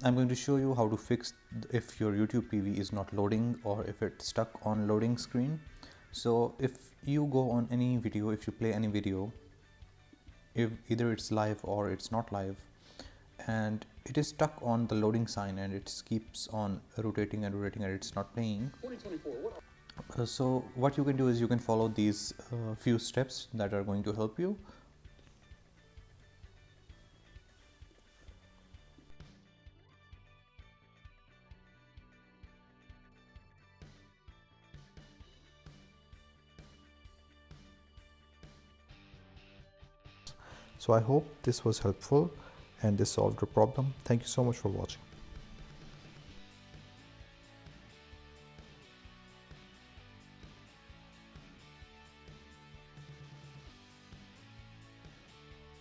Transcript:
I'm going to show you how to fix if your YouTube PV is not loading or if it's stuck on loading screen. So if you go on any video, if you play any video, if either it's live or it's not live, and it is stuck on the loading sign and it keeps on rotating and rotating and it's not playing. So what you can do is you can follow these few steps that are going to help you. So I hope this was helpful and this solved your problem. Thank you so much for watching.